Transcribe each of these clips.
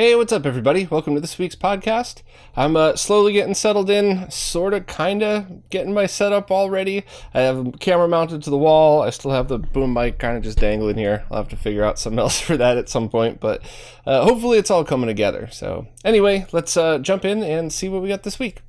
Hey, what's up, everybody? Welcome to this week's podcast. I'm slowly getting settled in, kinda getting my setup all ready. I have a camera mounted to the wall. I still have the boom mic kind of just dangling here. I'll have to figure out something else for that at some point, but hopefully it's all coming together. So anyway, let's jump in and see what we got this week.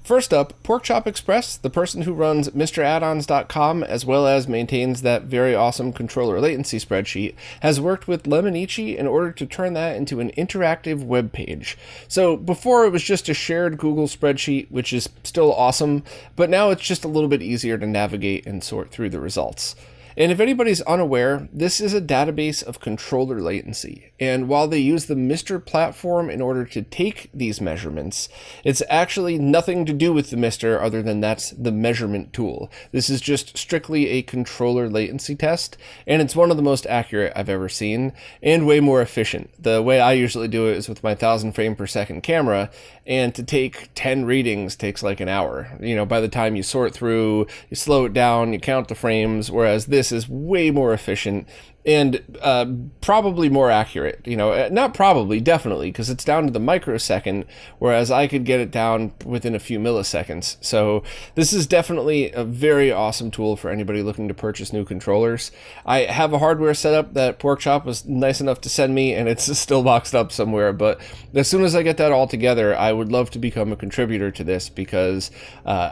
First up, Porkchop Express, the person who runs MrAddons.com as well as maintains that very awesome controller latency spreadsheet, has worked with Lemonici in order to turn that into an interactive web page. So before it was just a shared Google spreadsheet, which is still awesome, but now it's just a little bit easier to navigate and sort through the results. And if anybody's unaware, this is a database of controller latency. And while they use the MR platform in order to take these measurements, it's actually nothing to do with the MR other than that's the measurement tool. This is just strictly a controller latency test, and it's one of the most accurate I've ever seen, and way more efficient. The way I usually do it is with my 1000 frame per second camera, and to take 10 readings takes like an hour. You know, by the time you sort through, you slow it down, you count the frames, whereas this is way more efficient and probably more accurate. You know, not probably, definitely, because it's down to the microsecond, whereas I could get it down within a few milliseconds. So this is definitely a very awesome tool for anybody looking to purchase new controllers. I have a hardware setup that Porkchop was nice enough to send me, and it's still boxed up somewhere, but as soon as I get that all together, I would love to become a contributor to this, because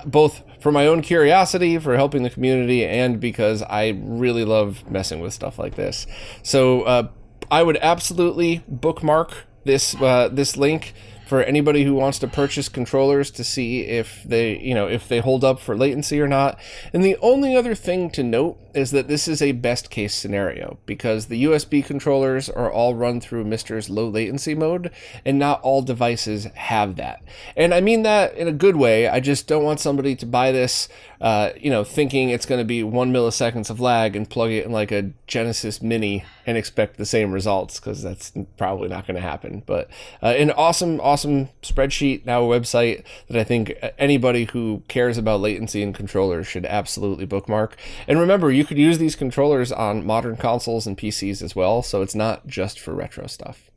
both for my own curiosity, for helping the community, and because I really love messing with stuff like this. So I would absolutely bookmark this link for anybody who wants to purchase controllers to see if they hold up for latency or not. And the only other thing to note is that this is a best case scenario, because the USB controllers are all run through MR's low latency mode, and not all devices have that. And I mean that in a good way. I just don't want somebody to buy this thinking it's going to be 1 millisecond of lag and plug it in like a Genesis Mini and expect the same results, because that's probably not going to happen. But an awesome spreadsheet, now a website that I think anybody who cares about latency and controllers should absolutely bookmark. And remember, you could use these controllers on modern consoles and PCs as well, so it's not just for retro stuff.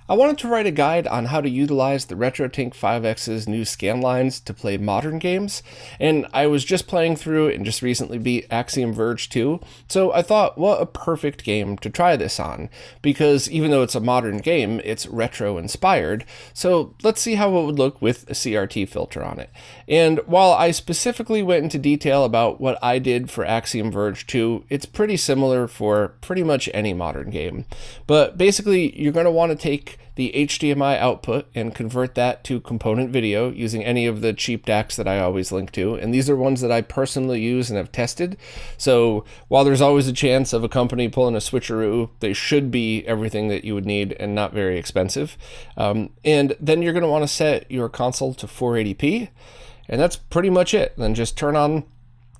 I wanted to write a guide on how to utilize the RetroTink 5X's new Scanlines to play modern games, and I was just playing through and just recently beat Axiom Verge 2, so I thought, what a perfect game to try this on, because even though it's a modern game, it's retro-inspired, so let's see how it would look with a CRT filter on it. And while I specifically went into detail about what I did for Axiom Verge 2, it's pretty similar for pretty much any modern game. But basically, you're going to want to take the HDMI output and convert that to component video using any of the cheap DACs that I always link to. And these are ones that I personally use and have tested. So while there's always a chance of a company pulling a switcheroo, they should be everything that you would need and not very expensive. And then you're going to want to set your console to 480p. And that's pretty much it. Then just turn on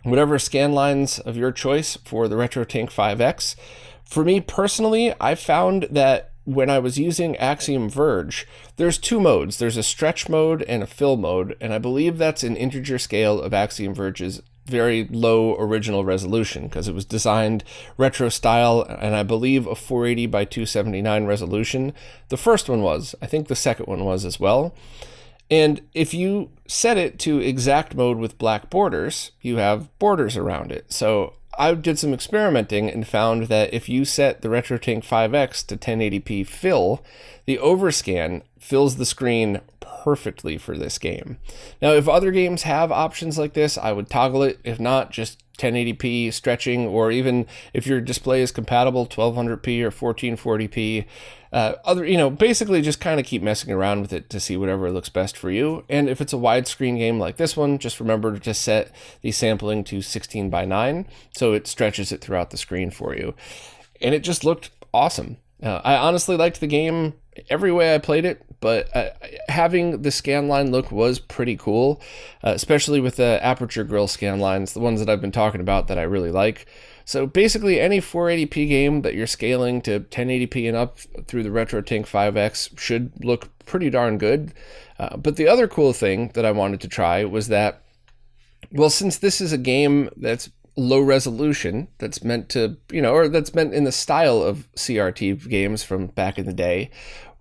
whatever scan lines of your choice for the RetroTink 5X. For me personally, I found that when I was using Axiom Verge, there's two modes. There's a stretch mode and a fill mode, and I believe that's an integer scale of Axiom Verge's very low original resolution, because it was designed retro style, and I believe a 480 by 279 resolution. The first one was. I think the second one was as well. And if you set it to exact mode with black borders, you have borders around it. So I did some experimenting and found that if you set the RetroTink 5X to 1080p fill, the overscan fills the screen perfectly for this game. Now, if other games have options like this, I would toggle it. If not, just 1080p stretching, or even if your display is compatible, 1200p or 1440p. Basically just kind of keep messing around with it to see whatever looks best for you. And if it's a widescreen game like this one, just remember to set the sampling to 16 by 9, so it stretches it throughout the screen for you. And it just looked awesome. I honestly liked the game every way I played it, but having the scanline look was pretty cool, especially with the aperture grill scanlines, the ones that I've been talking about that I really like. So basically any 480p game that you're scaling to 1080p and up through the RetroTink 5X should look pretty darn good. But the other cool thing that I wanted to try was that, well, since this is a game that's low resolution, that's meant to, or that's meant in the style of CRT games from back in the day,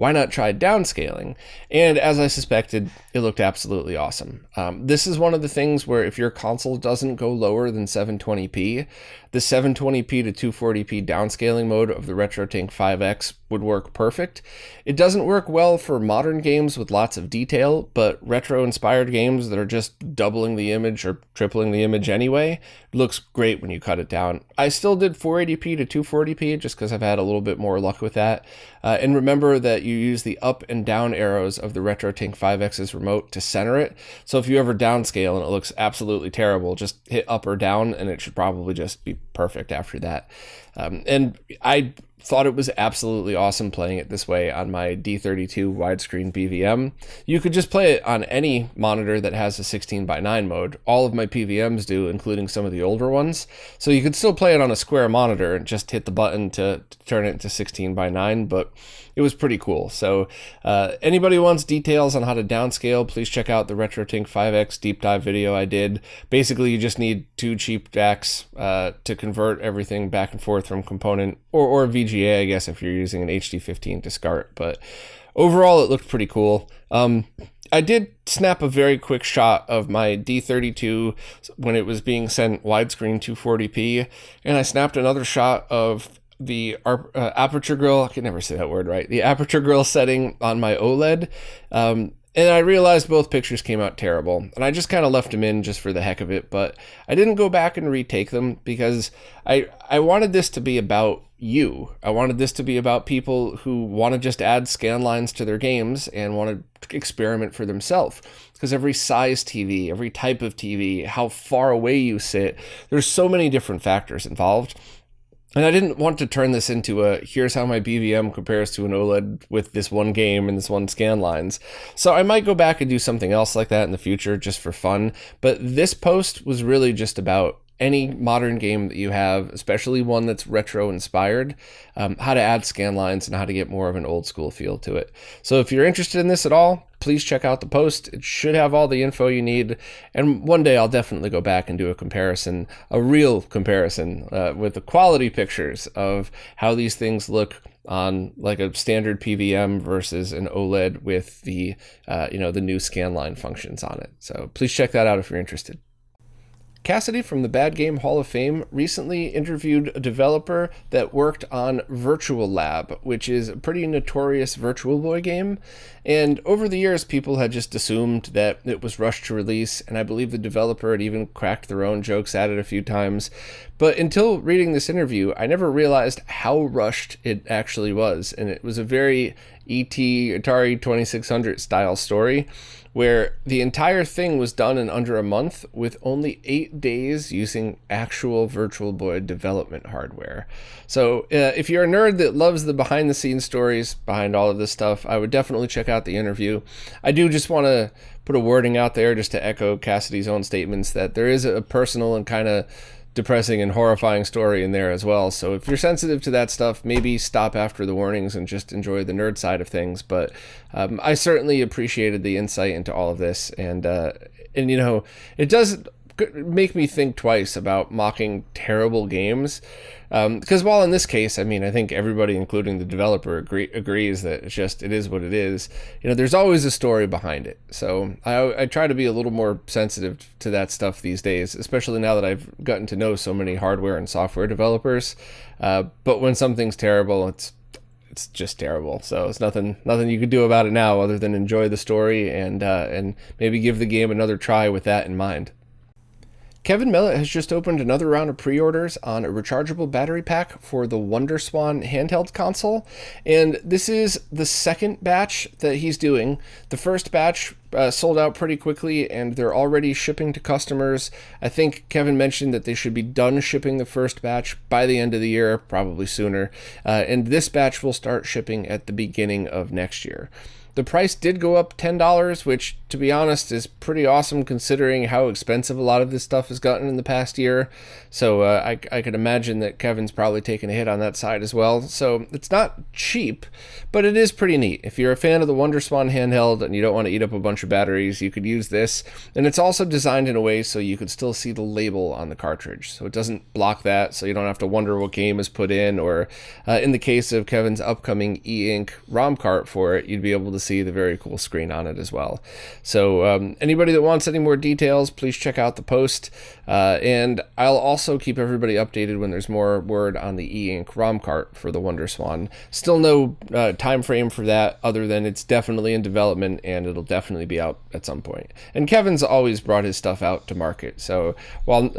why not try downscaling? And as I suspected, it looked absolutely awesome. This is one of the things where if your console doesn't go lower than 720p, the 720p to 240p downscaling mode of the RetroTink 5X would work perfect. It doesn't work well for modern games with lots of detail, but retro-inspired games that are just doubling the image or tripling the image anyway, it looks great when you cut it down. I still did 480p to 240p just because I've had a little bit more luck with that. And remember that you use the up and down arrows of the RetroTink 5X's remote to center it. So if you ever downscale and it looks absolutely terrible, just hit up or down and it should probably just be perfect after that. And I thought it was absolutely awesome playing it this way on my D32 widescreen BVM. You could just play it on any monitor that has a 16:9 mode. All of my PVMs do, including some of the older ones. So you could still play it on a square monitor and just hit the button to turn it into 16:9, but it was pretty cool. So anybody wants details on how to downscale, please check out the RetroTink 5X deep dive video I did. Basically, you just need 2 cheap jacks to convert everything back and forth from component or VGA, I guess, if you're using an HD15 to SCART. But overall, it looked pretty cool. I did snap a very quick shot of my D32 when it was being sent widescreen 240p, and I snapped another shot of the aperture grill, I can never say that word right, the aperture grill setting on my OLED, and I realized both pictures came out terrible, and I just kind of left them in just for the heck of it, but I didn't go back and retake them because I wanted this to be about you. I wanted this to be about people who want to just add Scanlines to their games and want to experiment for themselves. Because every size TV, every type of TV, how far away you sit, there's so many different factors involved. And I didn't want to turn this into a, here's how my BVM compares to an OLED with this one game and this one Scanlines. So I might go back and do something else like that in the future just for fun. But this post was really just about any modern game that you have, especially one that's retro inspired, how to add Scanlines and how to get more of an old school feel to it. So if you're interested in this at all, please check out the post. It should have all the info you need. And one day I'll definitely go back and do a comparison, a real comparison with the quality pictures of how these things look on like a standard PVM versus an OLED with the, the new Scanline functions on it. So please check that out if you're interested. Cassidy from the Bad Game Hall of Fame recently interviewed a developer that worked on Virtual Lab, which is a pretty notorious Virtual Boy game. And over the years, people had just assumed that it was rushed to release, and I believe the developer had even cracked their own jokes at it a few times. But until reading this interview, I never realized how rushed it actually was. And it was a very Atari 2600 style story, where the entire thing was done in under a month with only 8 days using actual Virtual Boy development hardware. So if you're a nerd that loves the behind-the-scenes stories behind all of this stuff, I would definitely check out the interview. I do just want to put a wording out there just to echo Cassidy's own statements that there is a personal and kind of depressing and horrifying story in there as well. So if you're sensitive to that stuff, maybe stop after the warnings and just enjoy the nerd side of things. But I certainly appreciated the insight into all of this, and it does make me think twice about mocking terrible games. Because while in this case, I mean, I think everybody, including the developer, agrees that it is what it is. There's always a story behind it. So I try to be a little more sensitive to that stuff these days, especially now that I've gotten to know so many hardware and software developers. But when something's terrible, it's just terrible. So it's nothing you could do about it now other than enjoy the story and maybe give the game another try with that in mind. Kevin Mellett has just opened another round of pre-orders on a rechargeable battery pack for the Wonderswan handheld console, and this is the second batch that he's doing. The first batch sold out pretty quickly, and they're already shipping to customers. I think Kevin mentioned that they should be done shipping the first batch by the end of the year, probably sooner, and this batch will start shipping at the beginning of next year. The price did go up $10, which, to be honest, is pretty awesome considering how expensive a lot of this stuff has gotten in the past year. So I could imagine that Kevin's probably taken a hit on that side as well. So it's not cheap, but it is pretty neat. If you're a fan of the Wonderswan handheld and you don't want to eat up a bunch bunch of batteries, you could use this. And it's also designed in a way so you could still see the label on the cartridge. So it doesn't block that, so you don't have to wonder what game is put in, or in the case of Kevin's upcoming e-ink ROM cart for it, you'd be able to see the very cool screen on it as well. So anybody that wants any more details, please check out the post. And I'll also keep everybody updated when there's more word on the e-ink ROM cart for the Wonderswan. Still no time frame for that, other than it's definitely in development and it'll definitely be out at some point. And Kevin's always brought his stuff out to market, so while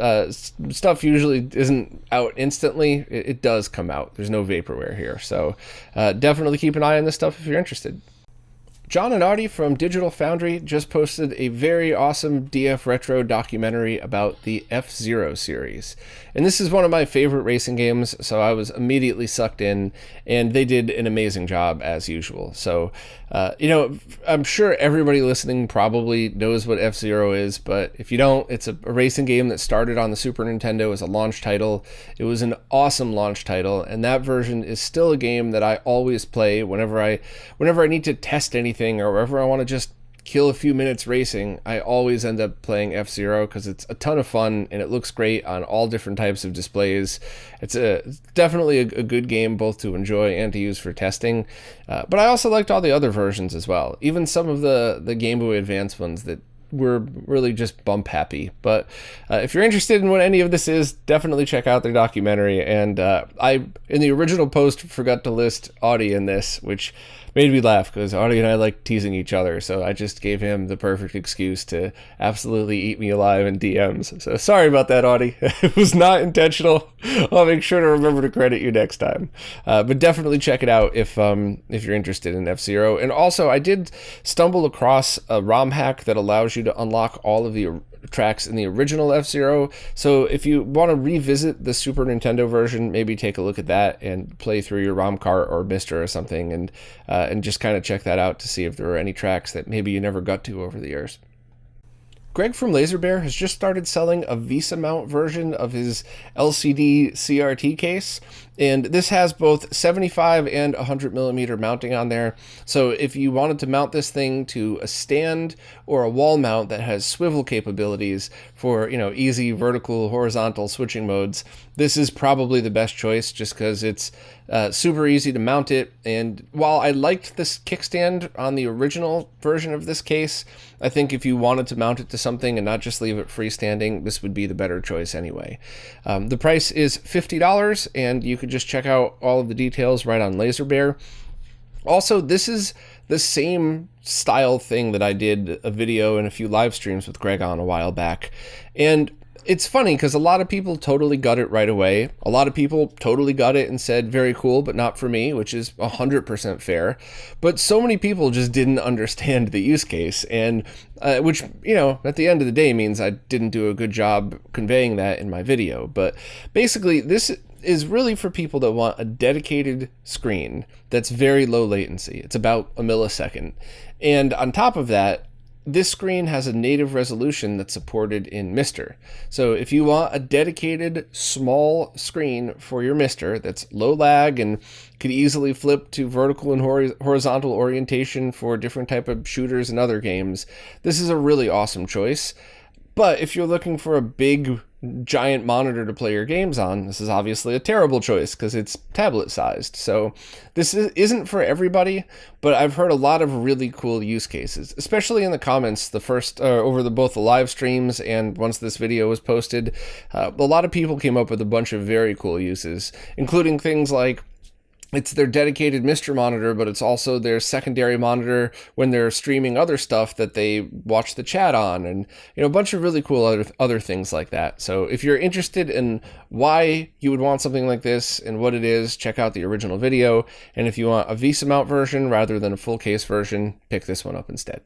stuff usually isn't out instantly, it does come out. There's no vaporware here, so definitely keep an eye on this stuff if you're interested. John and Audie from Digital Foundry just posted a very awesome DF Retro documentary about the F-Zero series. And this is one of my favorite racing games, so I was immediately sucked in, and they did an amazing job as usual. So, I'm sure everybody listening probably knows what F-Zero is, but if you don't, it's a racing game that started on the Super Nintendo as a launch title. It was an awesome launch title, and that version is still a game that I always play whenever I need to test anything, or wherever I want to just kill a few minutes racing. I always end up playing F-Zero because it's a ton of fun and it looks great on all different types of displays. It's definitely a good game both to enjoy and to use for testing. But I also liked all the other versions as well, even some of the Game Boy Advance ones that were really just bump happy. But if you're interested in what any of this is, definitely check out their documentary. And I, in the original post, forgot to list Audie in this, which made me laugh because Audie and I like teasing each other, so I just gave him the perfect excuse to absolutely eat me alive in DMs. So sorry about that, Audie. It was not intentional. I'll make sure to remember to credit you next time. But definitely check it out if you're interested in F-Zero. And also, I did stumble across a ROM hack that allows you to unlock all of the tracks in the original F-Zero. So if you want to revisit the Super Nintendo version, maybe take a look at that and play through your ROM cart or Mister or something, and just kind of check that out to see if there are any tracks that maybe you never got to over the years. Greg from LaserBear has just started selling a VESA Mount version of his LCD CRT case, and this has both 75 and 100 millimeter mounting on there. So if you wanted to mount this thing to a stand or a wall mount that has swivel capabilities for, easy vertical, horizontal switching modes, this is probably the best choice just because it's super easy to mount it. And while I liked this kickstand on the original version of this case, I think if you wanted to mount it to something and not just leave it freestanding, this would be the better choice anyway. The price is $50, and you could just check out all of the details right on LaserBear. Also, this is the same style thing that I did a video and a few live streams with Greg on a while back. And it's funny because a lot of people totally got it right away. A lot of people totally got it and said, very cool, but not for me, which is 100% fair. But so many people just didn't understand the use case, and which, at the end of the day means I didn't do a good job conveying that in my video. But basically, this is really for people that want a dedicated screen that's very low latency. It's about a millisecond. And on top of that, this screen has a native resolution that's supported in Mister. So if you want a dedicated small screen for your Mister that's low lag and could easily flip to vertical and horizontal orientation for different type of shooters and other games, this is a really awesome choice. But if you're looking for a big, giant monitor to play your games on, this is obviously a terrible choice because it's tablet sized. So this isn't for everybody, but I've heard a lot of really cool use cases, especially in the comments, over both the live streams and once this video was posted. A lot of people came up with a bunch of very cool uses, including things like it's their dedicated Mister monitor, but it's also their secondary monitor when they're streaming other stuff that they watch the chat on, and a bunch of really cool other things like that. So if you're interested in why you would want something like this and what it is, check out the original video. And if you want a VESA mount version rather than a full case version, pick this one up instead.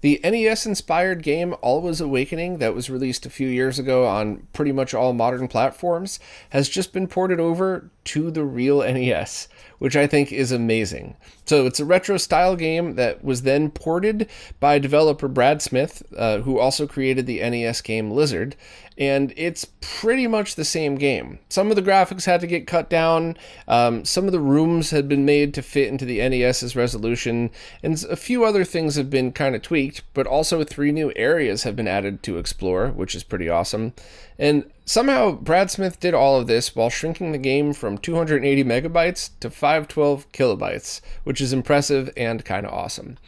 The NES-inspired game Alwa's Awakening that was released a few years ago on pretty much all modern platforms has just been ported over to the real NES, which I think is amazing. So it's a retro style game that was then ported by developer Brad Smith, who also created the NES game Lizard, and it's pretty much the same game. Some of the graphics had to get cut down, some of the rooms had been made to fit into the NES's resolution, and a few other things have been kind of tweaked, but also 3 new areas have been added to explore, which is pretty awesome. And somehow Brad Smith did all of this while shrinking the game from 280 megabytes to 512 kilobytes, which is impressive and kind of awesome.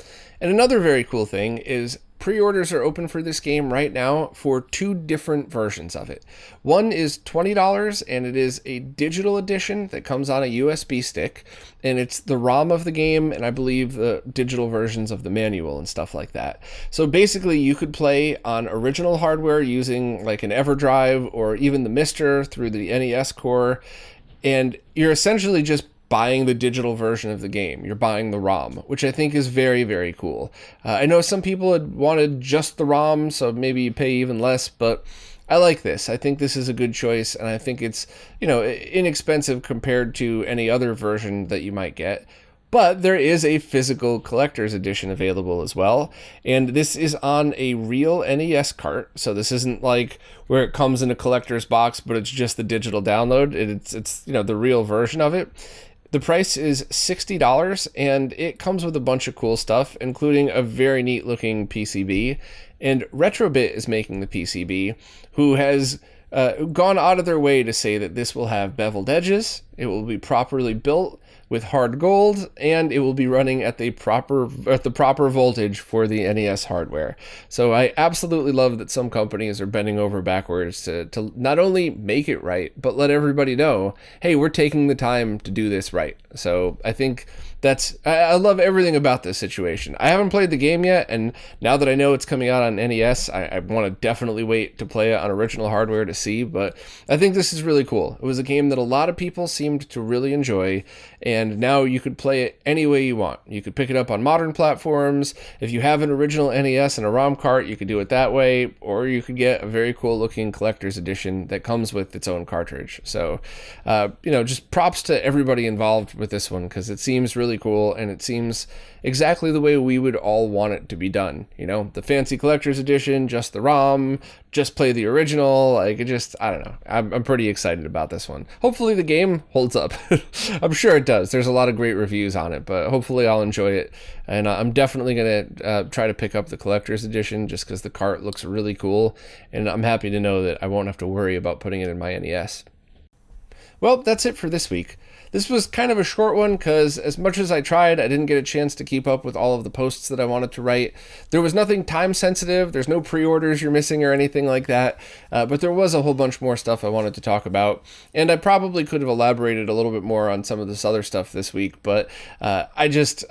And another very cool thing is pre-orders are open for this game right now for 2 different versions of it. One is $20, and it is a digital edition that comes on a USB stick, and it's the ROM of the game, and I believe the digital versions of the manual and stuff like that. So basically, you could play on original hardware using like an EverDrive or even the Mister through the NES core, and you're essentially just buying the digital version of the game. You're buying the ROM, which I think is very, very cool. I know some people had wanted just the ROM, so maybe you pay even less, but I like this. I think this is a good choice, and I think it's, inexpensive compared to any other version that you might get. But there is a physical collector's edition available as well, and this is on a real NES cart, so this isn't like where it comes in a collector's box, but it's just the digital download. It's the real version of it. The price is $60, and it comes with a bunch of cool stuff, including a very neat looking PCB. And Retrobit is making the PCB, who has gone out of their way to say that this will have beveled edges, it will be properly built with hard gold, and it will be running at the proper voltage for the NES hardware. So I absolutely love that some companies are bending over backwards to not only make it right, but let everybody know, hey, we're taking the time to do this right. So I think I love everything about this situation. I haven't played the game yet, and now that I know it's coming out on NES, I want to definitely wait to play it on original hardware to see, but I think this is really cool. It was a game that a lot of people seemed to really enjoy, and now you could play it any way you want. You could pick it up on modern platforms. If you have an original NES and a ROM cart, you could do it that way, or you could get a very cool looking collector's edition that comes with its own cartridge. So, just props to everybody involved with this one, because it seems really cool, and it seems exactly the way we would all want it to be done. The fancy collector's edition, just the ROM, just play the original. I don't know. I'm pretty excited about this one. Hopefully the game holds up. I'm sure it does. There's a lot of great reviews on it, but hopefully I'll enjoy it. And I'm definitely going to try to pick up the collector's edition just because the cart looks really cool. And I'm happy to know that I won't have to worry about putting it in my NES. Well, that's it for this week. This was kind of a short one because as much as I tried, I didn't get a chance to keep up with all of the posts that I wanted to write. There was nothing time sensitive. There's no pre-orders you're missing or anything like that. But there was a whole bunch more stuff I wanted to talk about. And I probably could have elaborated a little bit more on some of this other stuff this week. But I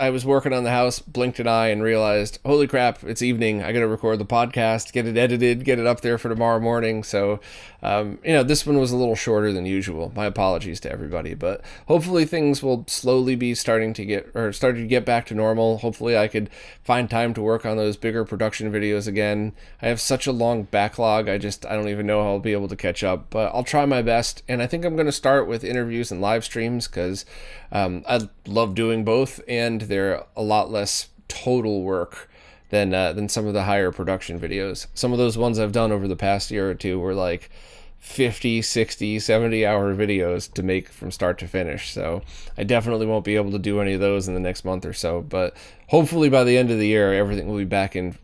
was working on the house, blinked an eye, and realized, holy crap, it's evening. I got to record the podcast, get it edited, get it up there for tomorrow morning. So, this one was a little shorter than usual. My apologies to everybody. But hopefully things will slowly be starting to get back to normal. Hopefully I could find time to work on those bigger production videos again. I have such a long backlog. I don't even know how I'll be able to catch up, but I'll try my best. And I think I'm going to start with interviews and live streams because I love doing both, and they're a lot less total work than some of the higher production videos. Some of those ones I've done over the past year or two were like 50, 60, 70 hour videos to make from start to finish. So I definitely won't be able to do any of those in the next month or so, but hopefully by the end of the year, everything will be back in,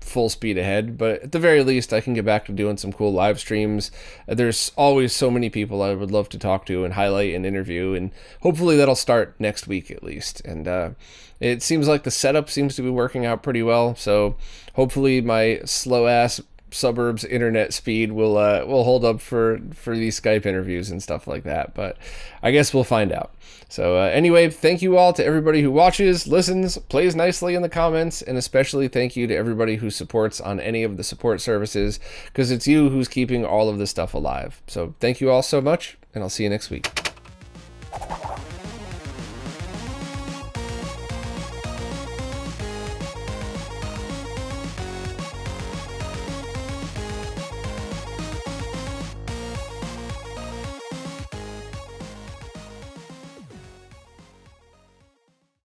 full speed ahead. But at the very least, I can get back to doing some cool live streams. There's always so many people I would love to talk to and highlight and interview, and hopefully that'll start next week at least. And it seems like the setup seems to be working out pretty well. So hopefully my slow ass suburbs internet speed will hold up for these Skype interviews and stuff like that, but I guess we'll find out. So anyway, thank you all to everybody who watches, listens, plays nicely in the comments, and especially thank you to everybody who supports on any of the support services, because it's you who's keeping all of this stuff alive. So thank you all so much, and I'll see you next week.